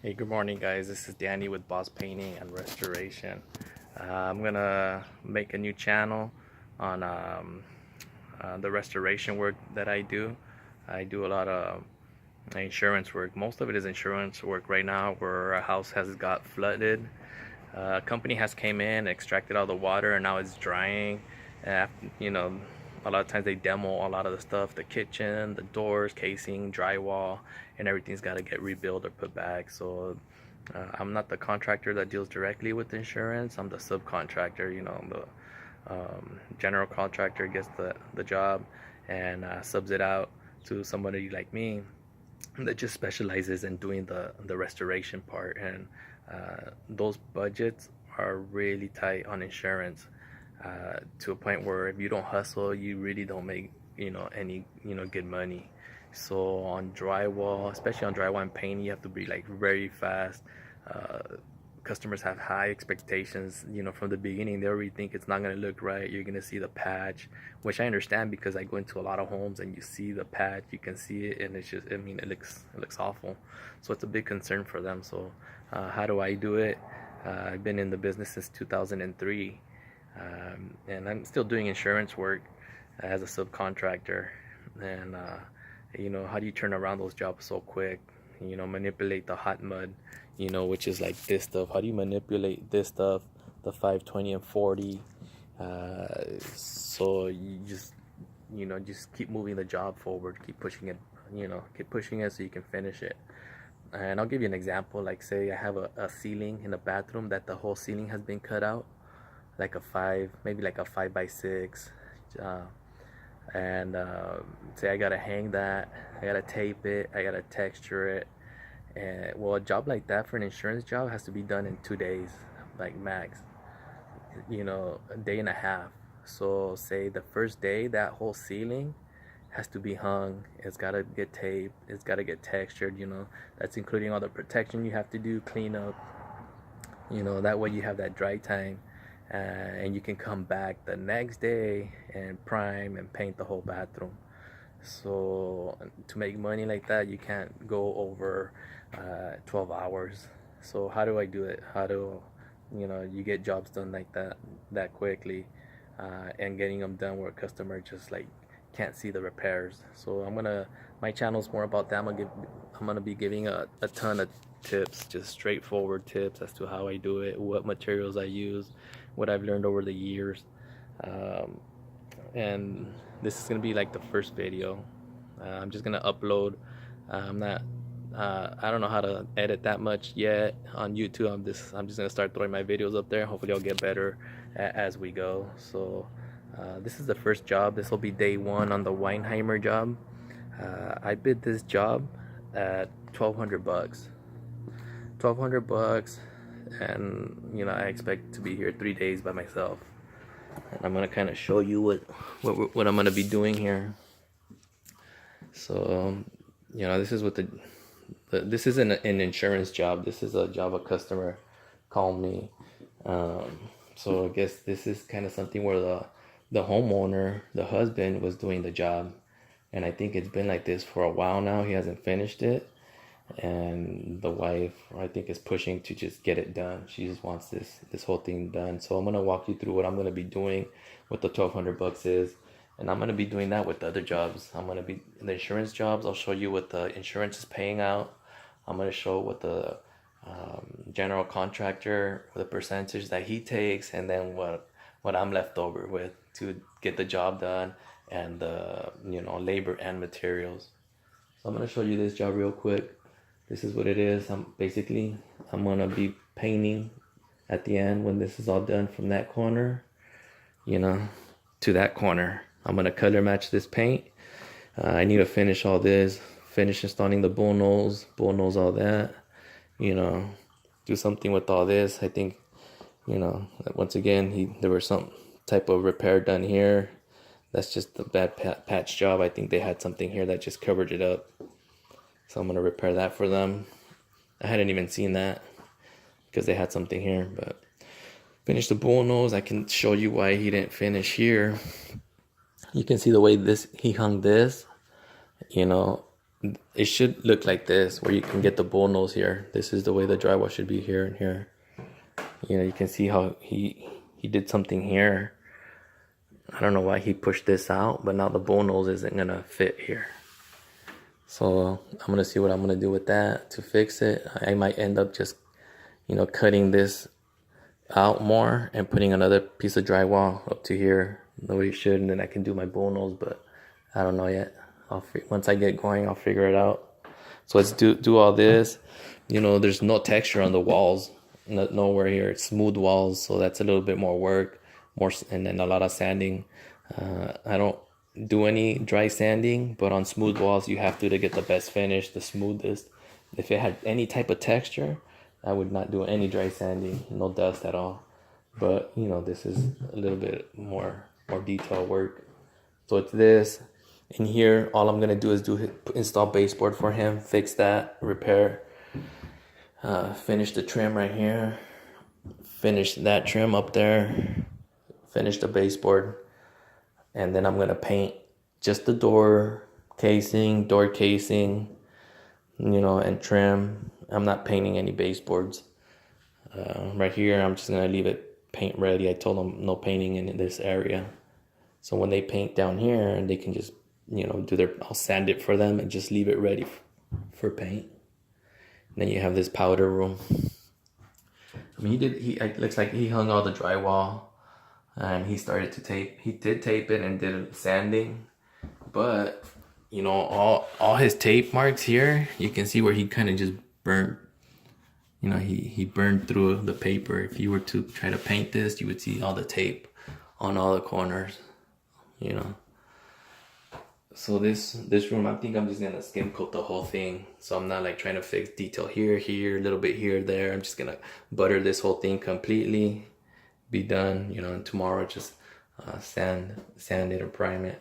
Hey, good morning, guys. This is Danny with Boss Painting and Restoration. I'm gonna make a new channel on the restoration work that I do. I do a lot of insurance work. Most of it is insurance work right now, where a house has got flooded. A company has came in, extracted all the water, and now it's drying. You know, a lot of times they demo a lot of the stuff, the kitchen, the doors, casing, drywall, and everything's got to get rebuilt or put back. So I'm not the contractor that deals directly with insurance. I'm the subcontractor. The general contractor gets the job and subs it out to somebody like me that just specializes in doing the restoration part. And those budgets are really tight on insurance, to a point where if you don't hustle, you really don't make any good money. So on drywall, especially on drywall and paint, you have to be like very fast. uh, Customers have high expectations, from the beginning. They already think it's not going to look right. You're going to see the patch, which I understand, because I go into a lot of homes and you see the patch, you can see it, and it's just, I mean, it looks awful. So it's a big concern for them. So how do I do it? I've been in the business since 2003, and I'm still doing insurance work as a subcontractor. And how do you turn around those jobs so quick? Manipulate the hot mud, which is like this stuff. How do you manipulate this stuff, the 520 and 40? So you just keep moving the job forward, keep pushing it, so you can finish it. And I'll give you an example. Like, say I have a ceiling in a bathroom that the whole ceiling has been cut out, like maybe like a 5 by 6. Uh, and say I gotta hang that, I gotta tape it, I gotta texture it. And well, a job like that for an insurance job has to be done in 2 days, like max, a day and a half. So say the first day, that whole ceiling has to be hung, it's gotta get taped, it's gotta get textured. That's including all the protection you have to do, clean up, that way you have that dry time, and you can come back the next day and prime and paint the whole bathroom. So to make money like that, you can't go over 12 hours. So how do I do it? How do you get jobs done like that quickly, and getting them done where a customer just like can't see the repairs? So my channel's more about that. I'm gonna be giving a ton of tips, just straightforward tips as to how I do it, what materials I use, what I've learned over the years. um, and this is gonna be like the first video. I'm just gonna upload. I'm not. I don't know how to edit that much yet on YouTube. I'm just gonna start throwing my videos up there. Hopefully, I'll get better as we go. So, this is the first job. This will be day one on the Weinheimer job. I bid this job at $1,200. $1,200, and I expect to be here 3 days by myself. And I'm gonna kind of show you what I'm gonna be doing here. So this is what this isn't an insurance job. This is a job a customer called me. So I guess this is kind of something where the homeowner, the husband, was doing the job, and I think it's been like this for a while now. He hasn't finished it, and the wife, I think, is pushing to just get it done. She just wants this whole thing done. So I'm gonna walk you through what I'm gonna be doing, what the $1,200 is, and I'm gonna be doing that with the other jobs. I'm gonna be in the insurance jobs. I'll show you what the insurance is paying out. I'm gonna show what the general contractor, the percentage that he takes, and then what I'm left over with to get the job done, and the labor and materials. So I'm gonna show you this job real quick. This is what it is. I'm gonna be painting at the end when this is all done, from that corner, to that corner. I'm gonna color match this paint. I need to finish all this, finish installing the bullnose, all that. Do something with all this. I think, once again, there was some type of repair done here. That's just a bad patch job. I think they had something here that just covered it up. So I'm gonna repair that for them. I hadn't even seen that because they had something here, but finish the bullnose. I can show you why he didn't finish here. You can see the way he hung this. it should look like this, where you can get the bullnose here. This is the way the drywall should be, here and here. You know, you can see how he did something here. I don't know why he pushed this out, but now the bullnose isn't gonna fit here. So I'm gonna see what I'm gonna do with that to fix it. I might end up just, you know, cutting this out more and putting another piece of drywall up to here the way it should, and then I can do my bullnose, but I don't know yet. Once I get going, I'll figure it out. So let's do all this. You know, there's no texture on the walls, nowhere here. It's smooth walls, so that's a little bit more work, and then a lot of sanding. I don't do any dry sanding, but on smooth walls you have to get the best finish, the smoothest. If it had any type of texture, I would not do any dry sanding, no dust at all. But you know, this is a little bit more detailed work. So it's this. In here, all I'm gonna do is install baseboard for him, fix that, repair, finish the trim right here, finish that trim up there, finish the baseboard, and then I'm gonna paint just the door casing, you know, and trim. I'm not painting any baseboards. Right here, I'm just gonna leave it paint ready. I told them no painting in this area. So when they paint down here, they can just, you know, I'll sand it for them and just leave it ready for paint. And then you have this powder room. I mean, it looks like he hung all the drywall, and he started to tape. He did tape it and did sanding, but you know, all his tape marks here, you can see where he kind of just burned. You know, he burned through the paper. If you were to try to paint this, you would see all the tape on all the corners, you know. So this room, I think I'm just gonna skim coat the whole thing. So I'm not like trying to fix detail here, a little bit here, there. I'm just gonna butter this whole thing completely, be done, you know, and tomorrow just sand it or prime it.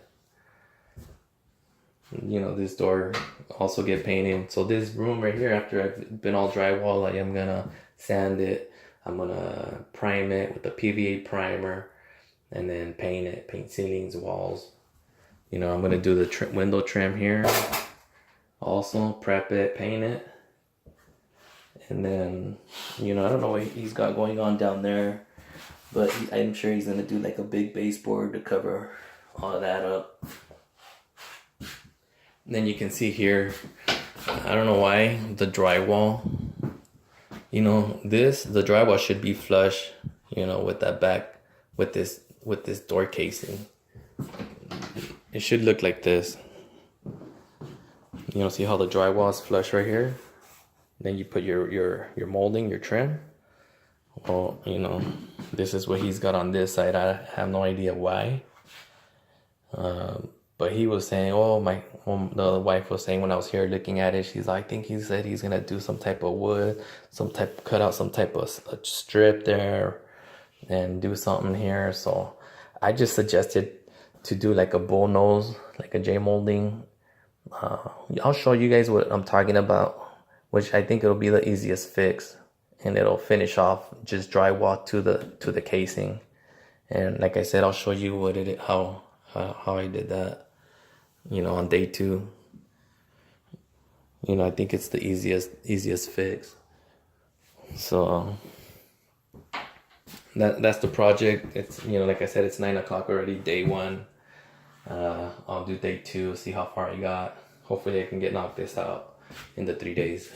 You know, this door also get painted. So this room right here, after I've been all drywall, I am gonna sand it. I'm gonna prime it with a PVA primer, and then paint ceilings, walls. You know, I'm gonna do the window trim here. Also prep it, paint it, and then, you know, I don't know what he's got going on down there, but I'm sure he's gonna do like a big baseboard to cover all of that up. Then you can see here, I don't know why the drywall, you know, the drywall should be flush, you know, with that back, with this door casing. It should look like this. You know, see how the drywall is flush right here? Then you put your molding, your trim. Well, you know, this is what he's got on this side. I have no idea why. But he was saying, the wife was saying when I was here looking at it, she's like, I think he said he's gonna do some type of wood, cut out some type of a strip there, and do something here. So I just suggested to do like a bullnose, like a J molding. I'll show you guys what I'm talking about, which I think it'll be the easiest fix, and it'll finish off just drywall to the casing. And like I said, I'll show you how I did that, you know, on day 2. You know, I think it's the easiest fix. So that's the project. It's, you know, like I said, it's 9 o'clock already, day 1. I'll do day 2, see how far I got. Hopefully I can knock this out in the 3 days.